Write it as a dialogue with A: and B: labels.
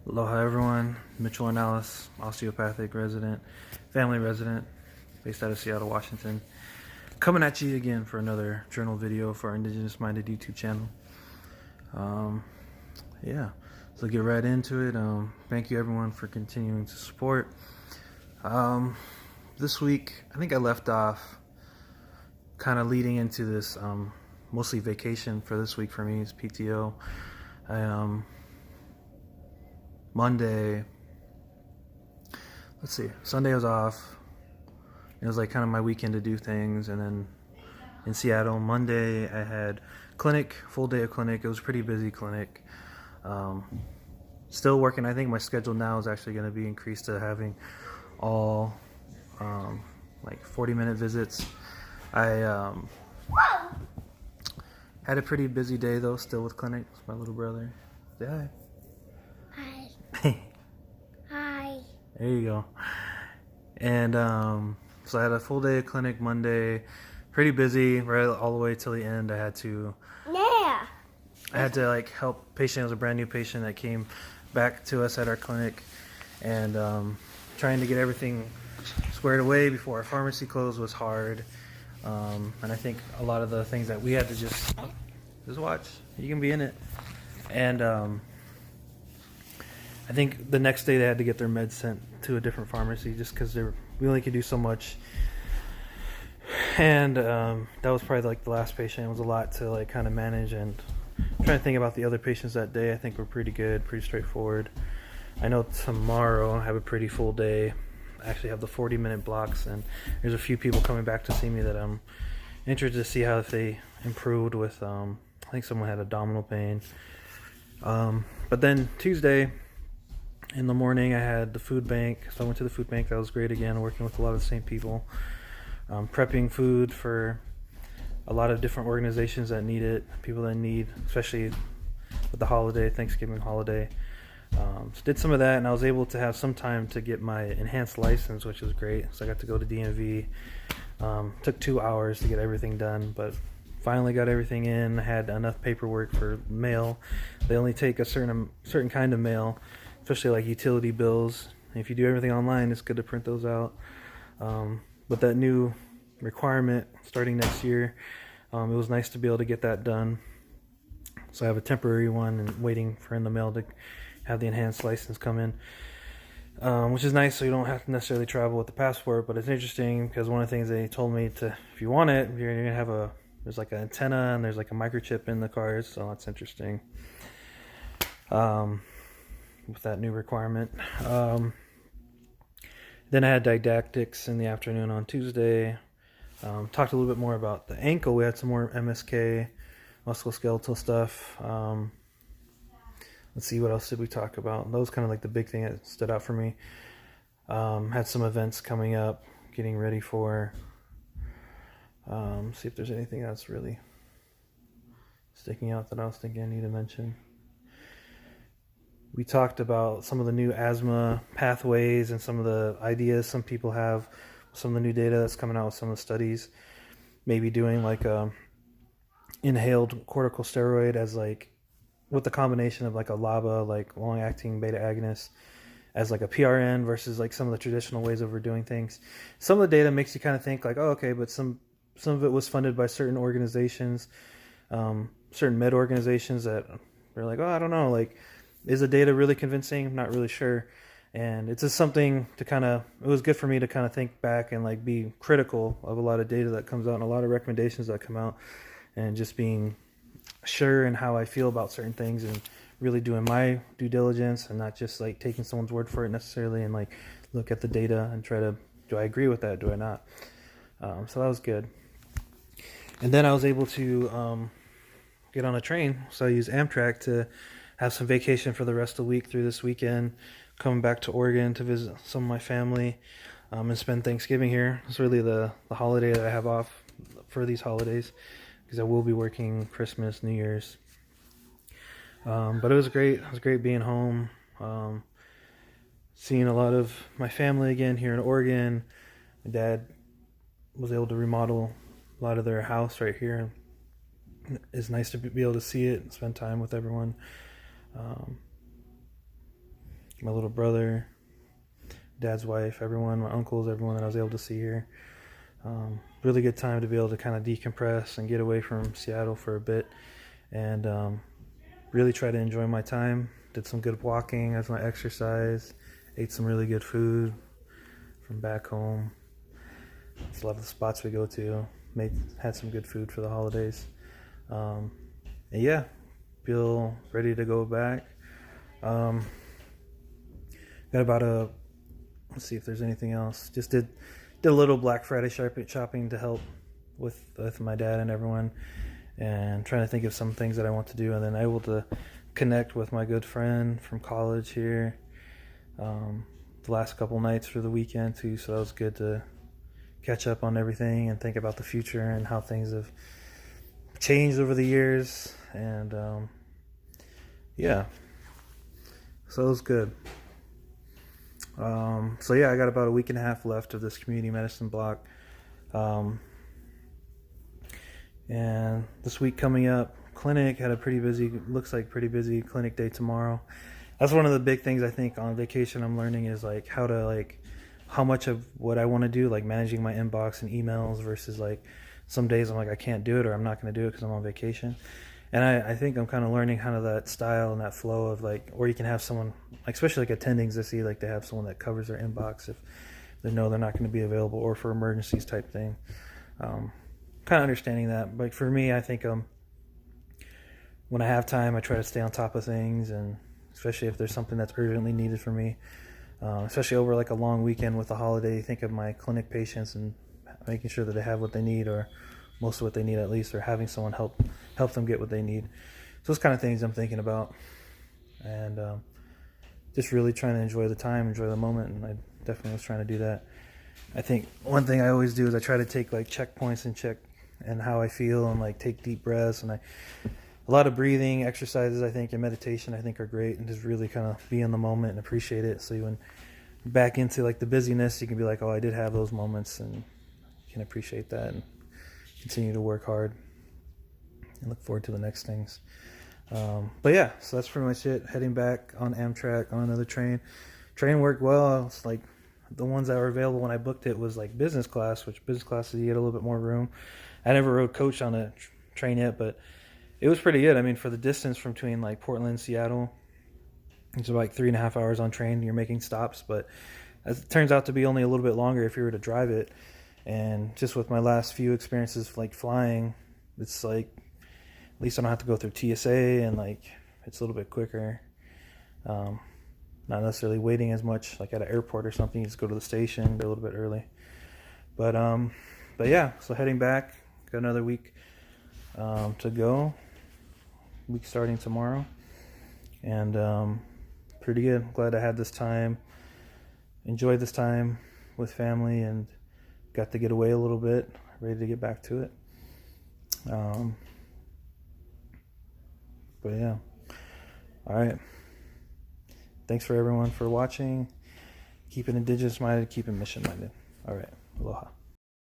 A: Aloha everyone, Mitchell and Alice, osteopathic resident, family resident, based out of Seattle, Washington. Coming at you again for another journal video for our Indigenous Minded YouTube channel. Yeah, so get right into it. Thank you everyone for continuing to support. This week, I think I left off kind of leading into this, mostly vacation for this week for me, it's PTO. Monday, let's see, Sunday I was off. It was like kind of my weekend to do things. And then in Seattle, Monday I had clinic, full day of clinic. It was a pretty busy clinic. Still working. I think my schedule now is actually going to be increased to having all like 40-minute visits. I had a pretty busy day though, still with clinic. It's my little brother. Say hi.
B: Hi. Hi.
A: There you go. And so I had a full day of clinic Monday, pretty busy right all the way till the end. I had to like help patient. It was a brand new patient that came back to us at our clinic, and trying to get everything squared away before our pharmacy closed was hard. And I think a lot of the things that we had to just watch. You can be in it. And I think the next day they had to get their meds sent to a different pharmacy just because we only could do so much. And that was probably like the last patient. It was a lot to like kind of manage, and I'm trying to think about the other patients that day. I think we're pretty good, pretty straightforward. I know tomorrow I have a pretty full day. I actually have the 40-minute blocks, and there's a few people coming back to see me that I'm interested to see how if they improved with, I think someone had abdominal pain. But then Tuesday, in the morning, I had the food bank, so I went to the food bank. That was great again, working with a lot of the same people, prepping food for a lot of different organizations that need it, people that need, especially with the holiday, Thanksgiving holiday. So did some of that, and I was able to have some time to get my enhanced license, which was great. So I got to go to DMV. Took 2 hours to get everything done, but finally got everything in. I had enough paperwork for mail. They only take a certain kind of mail, especially like utility bills. If you do everything online, it's good to print those out. But that new requirement starting next year, it was nice to be able to get that done. So I have a temporary one and waiting for in the mail to have the enhanced license come in, which is nice, so you don't have to necessarily travel with the passport. But it's interesting because one of the things they told me to, if you want it, you're gonna have there's like an antenna and there's like a microchip in the cars, so that's interesting. With that new requirement. Then I had didactics in the afternoon on Tuesday. Talked a little bit more about the ankle. We had some more MSK, musculoskeletal stuff. Let's see, what else did we talk about? That was kind of like the big thing that stood out for me. Had some events coming up, getting ready for. See if there's anything that's really sticking out that I was thinking I need to mention. We talked about some of the new asthma pathways and some of the ideas some people have, some of the new data that's coming out with some of the studies. Maybe doing like a inhaled corticosteroid as like, with the combination of like a LABA, like long-acting beta agonist, as like a PRN versus like some of the traditional ways of doing things. Some of the data makes you kind of think like, oh, okay, but some of it was funded by certain organizations, certain med organizations that were like, oh, I don't know, like, is the data really convincing? I'm not really sure. And it's just something to kind of, it was good for me to kind of think back and like be critical of a lot of data that comes out and a lot of recommendations that come out, and just being sure in how I feel about certain things and really doing my due diligence and not just like taking someone's word for it necessarily, and like look at the data and try to, do I agree with that? Do I not? So that was good. And then I was able to get on a train. So I used Amtrak to have some vacation for the rest of the week through this weekend, coming back to Oregon to visit some of my family, and spend Thanksgiving here. It's really the holiday that I have off for these holidays, because I will be working Christmas, New Year's. But it was great. It was great being home, seeing a lot of my family again here in Oregon. My dad was able to remodel a lot of their house right here. It's nice to be able to see it and spend time with everyone. my little brother, dad's wife, everyone, my uncles, everyone that I was able to see here. Really good time to be able to kind of decompress and get away from Seattle for a bit, and really try to enjoy my time. Did some good walking as my exercise, ate some really good food from back home. It's a lot of the spots we go to. Had some good food for the holidays. And yeah, feel ready to go back. Got about let's see if there's anything else. Just did a little Black Friday shopping to help with my dad and everyone, and trying to think of some things that I want to do, and then able to connect with my good friend from college here the last couple nights for the weekend too, so that was good to catch up on everything and think about the future and how things have changed over the years. And yeah, so it was good. So yeah, I got about a week and a half left of this community medicine block, and this week coming up, clinic had a pretty busy clinic day tomorrow. That's one of the big things I think on vacation I'm learning, is like how much of what I want to do, like managing my inbox and emails, versus like some days I'm like I can't do it, or I'm not going to do it because I'm on vacation. And I think I'm kind of learning kind of that style and that flow of like, or you can have someone, like especially like attendings, I see like they have someone that covers their inbox if they know they're not going to be available, or for emergencies type thing. Kind of understanding that. But for me, I think when I have time, I try to stay on top of things, and especially if there's something that's urgently needed for me, especially over like a long weekend with the holiday, think of my clinic patients and making sure that they have what they need, or most of what they need at least, or having someone help them get what they need. So those kind of things I'm thinking about, and just really trying to enjoy the time, enjoy the moment, and I definitely was trying to do that. I think one thing I always do is I try to take like checkpoints and check and how I feel, and like take deep breaths, and a lot of breathing exercises I think and meditation I think are great, and just really kind of be in the moment and appreciate it, so when back into like the busyness, you can be like, oh, I did have those moments, and you can appreciate that and continue to work hard and look forward to the next things. But yeah, so that's pretty much it. Heading back on Amtrak on another train. Train worked well. It's like the ones that were available when I booked it was like business class, which business class you get a little bit more room. I never rode coach on a train yet, but it was pretty good. I mean, for the distance from between like Portland and Seattle, it's like 3.5 hours on train. You're making stops, but it turns out to be only a little bit longer if you were to drive it. And just with my last few experiences like flying, it's like at least I don't have to go through TSA, and like it's a little bit quicker. Not necessarily waiting as much like at an airport or something. You just go to the station, go a little bit early. But yeah, so heading back, got another week to go. Week starting tomorrow, and pretty good. Glad I had this time, enjoyed this time with family, and got to get away a little bit, ready to get back to it. But yeah, all right, thanks for everyone for watching. Keeping indigenous minded, keeping mission minded. All right, aloha.